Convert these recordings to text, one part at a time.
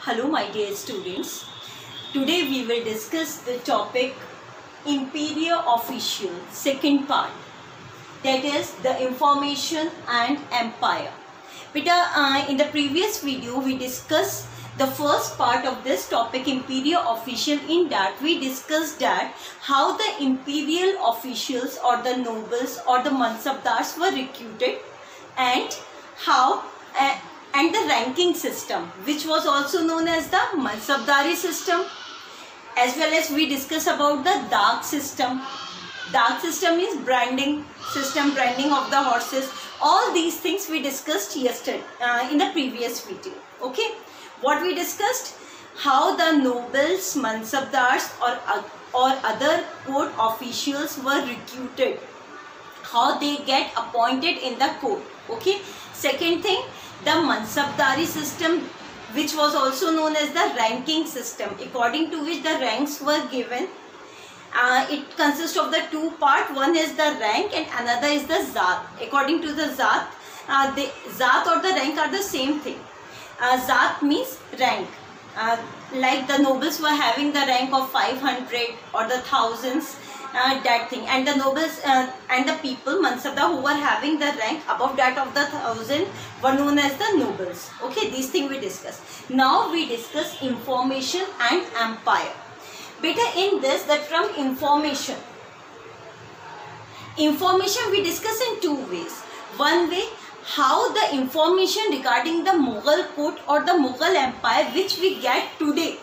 Hello my dear students. Today we will discuss the topic Imperial Official, second part, that is the information and empire. Beta, in the previous video we discussed the first part of this topic Imperial Official. In that we discussed that how the imperial officials or the nobles or the mansabdars were recruited and how and the ranking system, which was also known as the Mansabdari system, as well as we discuss about the Dag system. Dag system is branding system, branding of the horses. All these things we discussed yesterday in the previous video. Okay, what we discussed, how the nobles, Mansabdars or other court officials were recruited, how they get appointed in the court. Okay, second thing, the Mansabdari system, which was also known as the ranking system, according to which the ranks were given. It consists of the two parts. One is the rank and another is the Zat. According to the Zat, the Zat or the rank are the same thing. Zat means rank. Like the nobles were having the rank of 500 or the thousands, that thing, and the nobles and the people Mansabdar who were having the rank above that of the 1000 were known as the nobles. Okay, these things we discuss. Now we discuss information and empire. Beta, in this, the term information we discuss in two ways. One way, how the information regarding the Mughal court or the Mughal empire which we get today,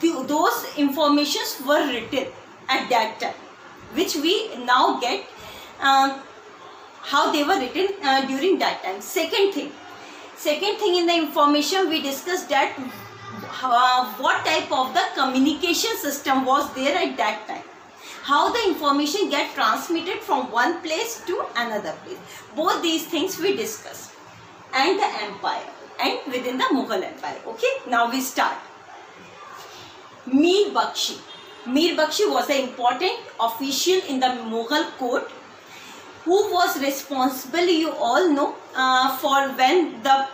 those informations were written at that time, which we now get, how they were written during that time. Second thing in the information we discussed that what type of the communication system was there at that time, how the information get transmitted from one place to another place. Both these things we discuss, and the empire and within the Mughal empire. Okay, now we start. Mir Bakshi. Mir Bakshi was an important official in the Mughal court who was responsible, you all know, for when the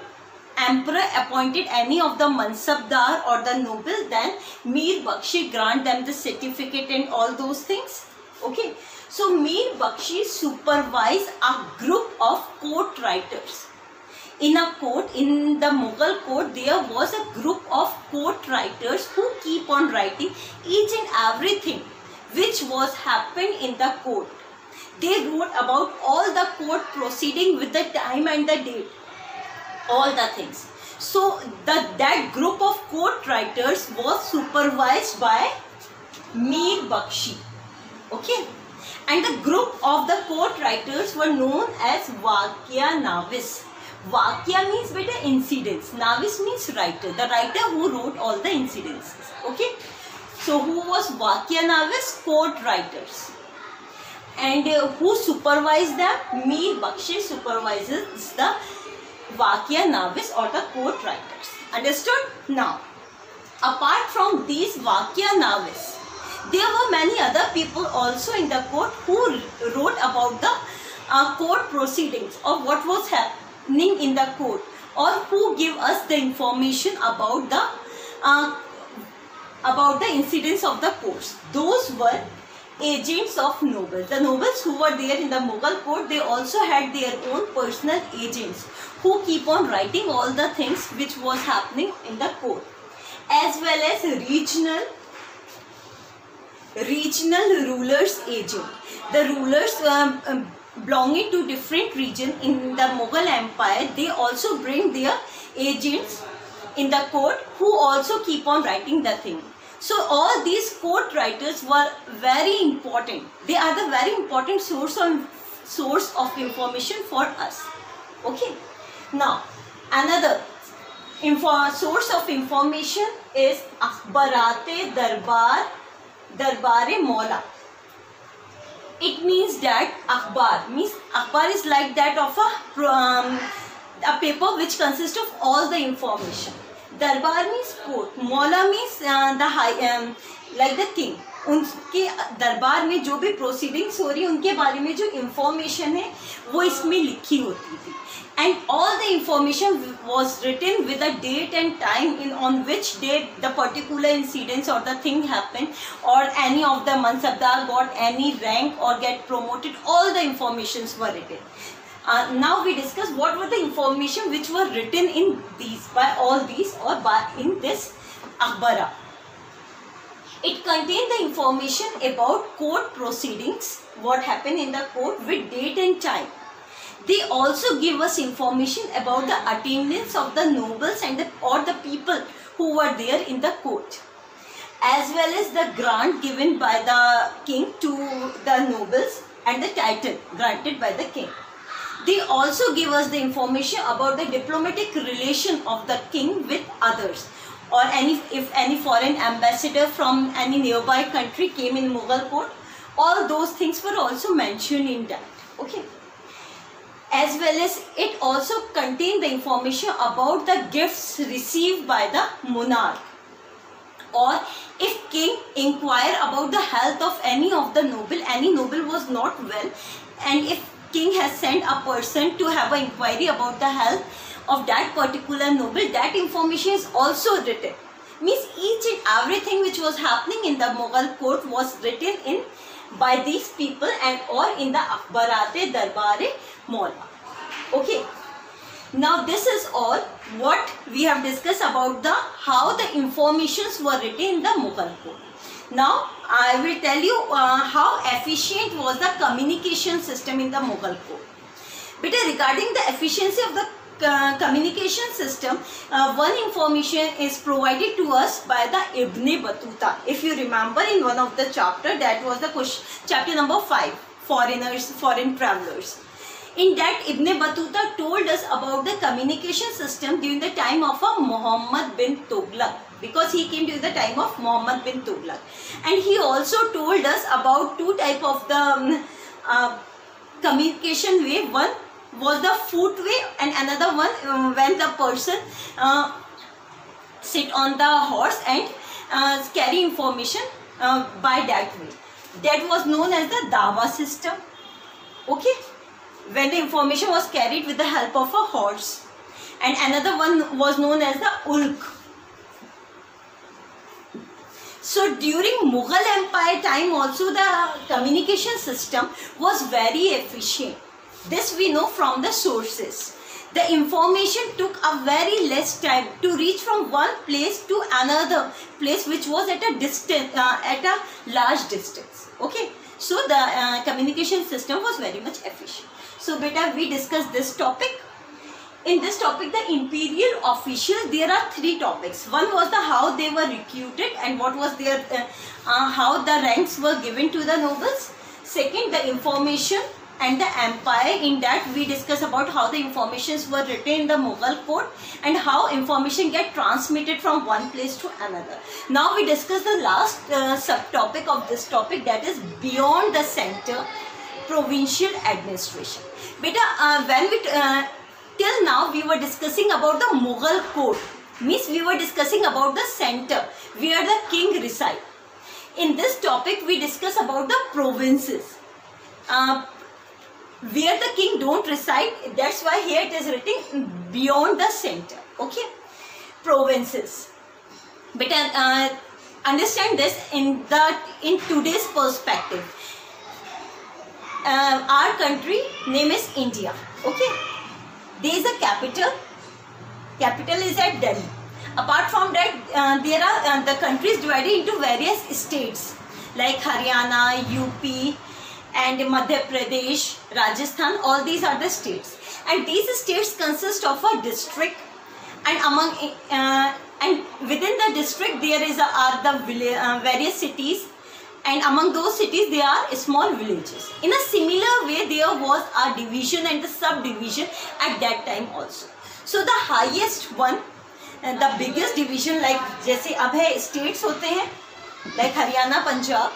emperor appointed any of the Mansabdar or the noble, then Mir Bakshi grant them the certificate and all those things. Okay, so Mir Bakshi supervised a group of court writers. In a court, in the Mughal court, there was a group of court writers who keep on writing each and everything which was happened in the court. They wrote about all the court proceeding with the time and the date, all the things. So that group of court writers was supervised by Mir Bakshi. Okay, and the group of the court writers were known as Vakya Navis. Vakya means beta incidents, Navis means writer, the writer who wrote all the incidences. Okay, so who was Vakya Navis? Court writers. And who supervised them? Mir Bakshi supervises the Vakya Navis or the court writers. Understood? Now, apart from these Vakya Navis, there were many other people also in the court who wrote about the court proceedings or what was happening in the court, or who give us the information about the incidents of the courts. Those were agents of nobles. The nobles who were there in the Mughal court, they also had their own personal agents who keep on writing all the things which was happening in the court, as well as regional rulers agent. The rulers belonging to different region in the Mughal empire, they also bring their agents in the court who also keep on writing the thing. So all these court writers were very important. They are the very important source of information for us. Okay, now another source of information is Akhbarate Darbare Maula. It means that Akhbar is like that of a paper which consists of all the information. Darbar means court. Maula means the high, like the king. उनके दरबार में जो भी proceedings हो रही है उनके बारे में जो इंफॉर्मेशन है वो इसमें लिखी होती थी. And all the information was written with the date and time on which date the particular incidents or the thing happened, or any of the mansabdar got any rank or get promoted. All the informations were written. Now we discuss what were the information which were written in these, by all these, or by in this Akbara. It contained the information about court proceedings, what happened in the court with date and time. They also give us information about the attendance of the nobles and or the people who were there in the court, as well as the grant given by the king to the nobles and the title granted by the king. They also give us the information about the diplomatic relation of the king with others, or if any foreign ambassador from any nearby country came in Mughal court. All those things were also mentioned in that. Okay. As well as it also contained the information about the gifts received by the monarch, or if king inquire about the health of any of the noble, any noble was not well, and if king has sent a person to have an inquiry about the health of that particular noble, that information is also written. Means each and everything which was happening in the Mughal court was written in by these people and or in the Akbarate Darbare Maula. Okay. Now this is all what we have discussed about the how the informations were written in the Mughal court. Now I will tell you how efficient was the communication system in the Mughal court. But regarding the efficiency of the communication system, one information is provided to us by the Ibn Battuta. If you remember in one of the chapter, that was the chapter number 5, foreigners, foreign travelers. In that, Ibn Battuta told us about the communication system during the time of Muhammad bin Tughlaq, because he came during the time of Muhammad bin Tughlaq. And he also told us about two type of the communication way. One was the foot way, and another one when the person sit on the horse and carry information by that way. That was known as the Dawa system. Okay. When the information was carried with the help of a horse, and another one was known as the ulk. So during Mughal Empire time also the communication system was very efficient. This we know from the sources. The information took a very less time to reach from one place to another place which was at a distance, at a large distance. Okay. So the communication system was very much efficient. So beta, we discussed this topic. In this topic, the imperial officials, there are three topics. One was the how they were recruited and what was their how the ranks were given to the nobles. Second, the information and the empire. In that we discuss about how the informations were written in the Mughal court and how information get transmitted from one place to another. Now we discuss the last subtopic of this topic, that is beyond the center, provincial administration. Beta, when we till now we were discussing about the Mughal court, means we were discussing about the center where the king reside. In this topic we discuss about the provinces where the king don't reside. That's why here it is written beyond the center. Okay, provinces. But understand this in today's perspective. Our country name is India. Okay, there is a capital. Capital is at Delhi. Apart from that, there are the countries divided into various states like Haryana, UP, and Madhya Pradesh, Rajasthan. All these are the states, and these states consist of a district, and among and within the district there are the various cities, and among those cities there are small villages. In a similar way, there was a division and the subdivision at that time also. So the highest one, the biggest division, like जैसे अब है states होते हैं, like Haryana, Punjab.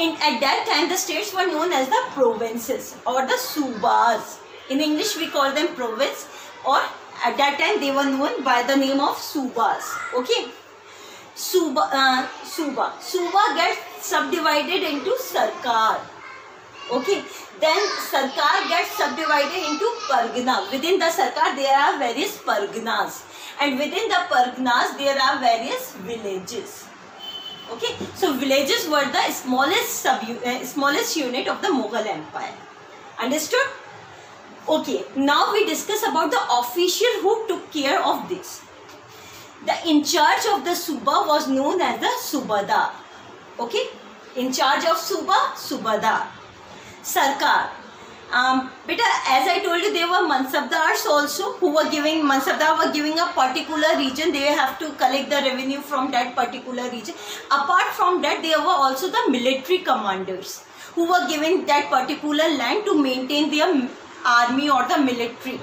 At that time the states were known as the provinces or the subas. In English we call them province, or at that time they were known by the name of subas. Okay. Suba gets subdivided into Sarkar. Okay, then Sarkar gets subdivided into Pargana. Within the Sarkar there are various Parganas, and within the Parganas there are various villages. Okay, so villages were the smallest unit of the Mughal Empire. Understood? Okay, now we discuss about the official who took care of this. The in charge of the Suba was known as the Subadar. Okay, in charge of Suba, Subadar. Sarkar. Beta, as I told you, there were Mansabdars also who were giving, Mansabdar were giving a particular region. They have to collect the revenue from that particular region. Apart from that, there were also the military commanders who were given that particular land to maintain their army or the military,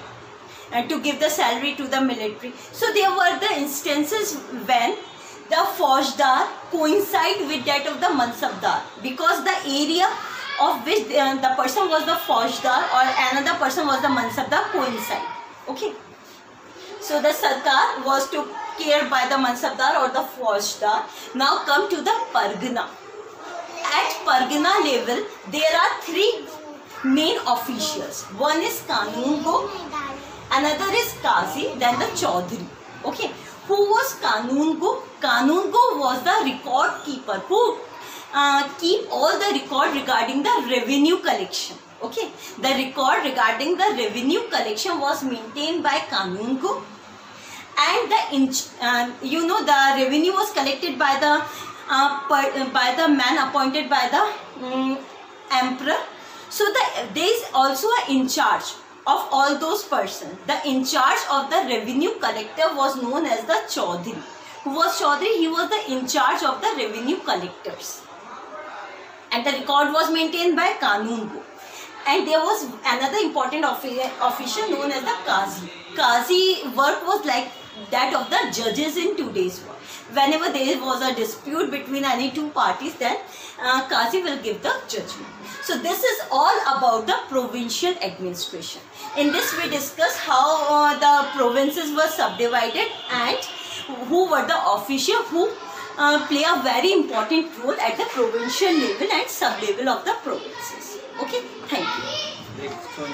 and to give the salary to the military. So there were the instances when the Faujdar coincide with that of the Mansabdar, because the area of which the person was the Faujdar or another person was the Mansabdar coincide. Okay. So the Sarkar was took care by the Mansabdar or the Faujdar. Now come to the Pargana. At Pargana level, there are three main officials. One is Kanun Go, another is Qazi, then the Chaudhary. Okay. Who was Kanun Go? Kanun Go was the record keeper who keep all the record regarding the revenue collection. Okay, the record regarding the revenue collection was maintained by Kanun Go, and the the revenue was collected by the man appointed by the emperor. So there is also an in charge of all those persons. The in charge of the revenue collector was known as the Chaudhary. Who was Chaudhary? He was the in charge of the revenue collectors. And the record was maintained by Kanun Go. And there was another important official known as the Qazi. Qazi work was like that of the judges in today's world. Whenever there was a dispute between any two parties, then Qazi will give the judgment. So this is all about the provincial administration. In this we discuss how the provinces were subdivided and who were the officials who play a very important role at the provincial level and sub-level of the provinces. Okay, thank you.